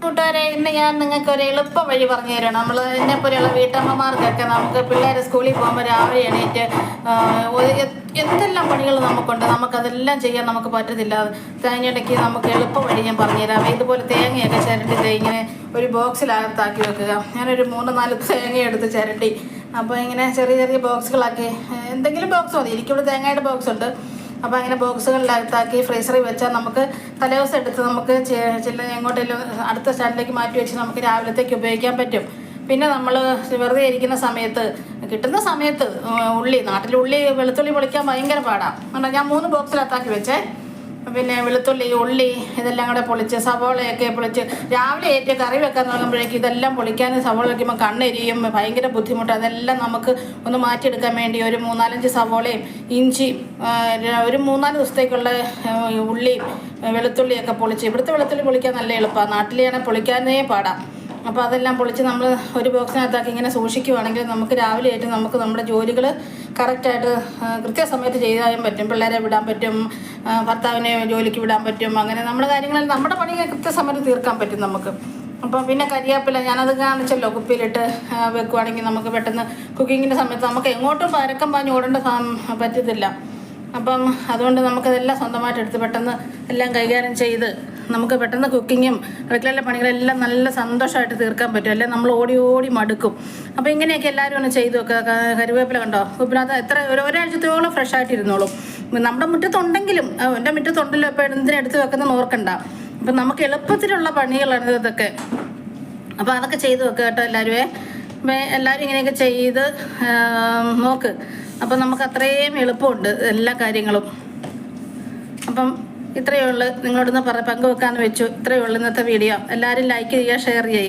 കൂട്ടുകാരെ, ഇന്ന് ഞാൻ നിങ്ങൾക്ക് ഒരു എളുപ്പ വഴി പറഞ്ഞു തരണം. നമ്മൾ എന്നെപ്പോലെയുള്ള വീട്ടമ്മമാർക്കൊക്കെ നമുക്ക് പിള്ളേരെ സ്കൂളിൽ പോകുമ്പോൾ രാവിലെ എണീറ്റ് എന്തെല്ലാം പണികൾ നമുക്കുണ്ട്, നമുക്കതെല്ലാം ചെയ്യാൻ നമുക്ക് പറ്റത്തില്ല. തേങ്ങയിടയ്ക്ക് നമുക്ക് എളുപ്പ വഴി ഞാൻ പറഞ്ഞുതരാം. ഇതുപോലെ തേങ്ങയൊക്കെ ചിരണ്ടി ഇങ്ങനെ ഒരു ബോക്സിലകത്താക്കി വെക്കുക. ഞാനൊരു 3-4 തേങ്ങ എടുത്ത് ചിരണ്ടി, അപ്പോൾ ഇങ്ങനെ ചെറിയ ചെറിയ ബോക്സുകളാക്കി, എന്തെങ്കിലും ബോക്സ് മതി, എനിക്കിവിടെ തേങ്ങയുടെ ബോക്സ് ഉണ്ട്. അപ്പോൾ അങ്ങനെ ബോക്സുകളിലകത്താക്കി ഫ്രീസറിൽ വെച്ചാൽ നമുക്ക് തലേദിവസം എടുത്ത് നമുക്ക് എങ്ങോട്ടെങ്കിലും അടുത്ത സ്റ്റാൻഡിലേക്ക് മാറ്റി വെച്ച് നമുക്ക് രാവിലത്തേക്ക് ഉപയോഗിക്കാൻ പറ്റും. പിന്നെ നമ്മൾ വെറുതെ ഇരിക്കുന്ന സമയത്ത്, കിട്ടുന്ന സമയത്ത് നാട്ടിൽ വെളുത്തുള്ളി പൊളിക്കാൻ ഭയങ്കര പാടാണ്. ഞാൻ 3 ബോക്സിലകത്താക്കി വെച്ചേ. പിന്നെ വെളുത്തുള്ളി, ഉള്ളി ഇതെല്ലാം കൂടെ പൊളിച്ച്, സവോളയൊക്കെ പൊളിച്ച് രാവിലെ ഏറ്റവും കറി വെക്കാൻ തുടങ്ങുമ്പോഴേക്കും ഇതെല്ലാം പൊളിക്കാൻ സവോള വയ്ക്കുമ്പോൾ കണ്ണെരിയും, ഭയങ്കര ബുദ്ധിമുട്ട്. അതെല്ലാം നമുക്ക് ഒന്ന് മാറ്റിയെടുക്കാൻ വേണ്ടി ഒരു 3-4 സവോളയും ഇഞ്ചിയും ഒരു 3-4 ദിവസത്തേക്കുള്ള ഉള്ളിയും വെളുത്തുള്ളിയൊക്കെ പൊളിച്ച്, ഇവിടുത്തെ വെളുത്തുള്ളി പൊളിക്കാൻ നല്ല എളുപ്പമാണ്, നാട്ടിലെയാണെങ്കിൽ പൊളിക്കാനേ പാടാം. അപ്പോൾ അതെല്ലാം പൊളിച്ച് നമ്മൾ ഒരു ബോക്സിനകത്താക്കി ഇങ്ങനെ സൂക്ഷിക്കുവാണെങ്കിൽ നമുക്ക് രാവിലെ ആയിട്ട് നമുക്ക് നമ്മുടെ ജോലികൾ കറക്റ്റായിട്ട് കൃത്യസമയത്ത് ചെയ്യാൻ പറ്റും. പിള്ളേരെ വിടാൻ പറ്റും, ഭർത്താവിനെ ജോലിക്ക് വിടാൻ പറ്റും. അങ്ങനെ നമ്മുടെ കാര്യങ്ങളിൽ നമ്മുടെ പണി കൃത്യസമയത്ത് തീർക്കാൻ പറ്റും നമുക്ക്. അപ്പം പിന്നെ കരിയാപ്പില ഞാനത് കാണിച്ചല്ലോ, കുപ്പിയിലിട്ട് വെക്കുവാണെങ്കിൽ നമുക്ക് പെട്ടെന്ന് കുക്കിങ്ങിൻ്റെ സമയത്ത് നമുക്ക് എങ്ങോട്ടും പരക്കം പാഞ്ഞ് ഓടേണ്ട പറ്റത്തില്ല. അപ്പം അതുകൊണ്ട് നമുക്കതെല്ലാം സ്വന്തമായിട്ട് എടുത്ത് പെട്ടെന്ന് എല്ലാം കൈകാര്യം ചെയ്ത് നമുക്ക് പെട്ടെന്ന് കുക്കിങ്ങും അടുക്കളയിലെ പണികളെല്ലാം നല്ല സന്തോഷമായിട്ട് തീർക്കാൻ പറ്റും. അല്ലെ നമ്മൾ ഓടി ഓടി മടുക്കും. അപ്പോൾ ഇങ്ങനെയൊക്കെ എല്ലാവരും ഒന്ന് ചെയ്തു വെക്കുക. കറിവേപ്പില കണ്ടോ, ഉപ്പിനകത്ത് എത്ര ഒരാഴ്ചത്തോളം ഫ്രഷ് ആയിട്ടിരുന്നോളും. നമ്മുടെ മുറ്റത്തുണ്ടെങ്കിലും എൻ്റെ മുറ്റത്തുണ്ടല്ലോ, ഇപ്പോൾ എന്തിനെടുത്ത് വെക്കുന്നതെന്ന് ഓർക്കണ്ട. അപ്പം നമുക്ക് എളുപ്പത്തിലുള്ള പണികളാണ് ഇതൊക്കെ. അപ്പോൾ അതൊക്കെ ചെയ്തു വെക്കുക കേട്ടോ എല്ലാവരും. എല്ലാവരും ഇങ്ങനെയൊക്കെ ചെയ്ത് നോക്ക്. അപ്പം നമുക്ക് അത്രയും എളുപ്പമുണ്ട് എല്ലാ കാര്യങ്ങളും. അപ്പം ഇത്രയേ ഉള്ളൂ, നിങ്ങളോടൊന്ന് പങ്കുവെക്കാമെന്ന് വെച്ചു. ഇത്രയേ ഉള്ളൂ ഇന്നത്തെ വീഡിയോ. എല്ലാവരും ലൈക്ക് ചെയ്യുക, ഷെയർ ചെയ്യുക.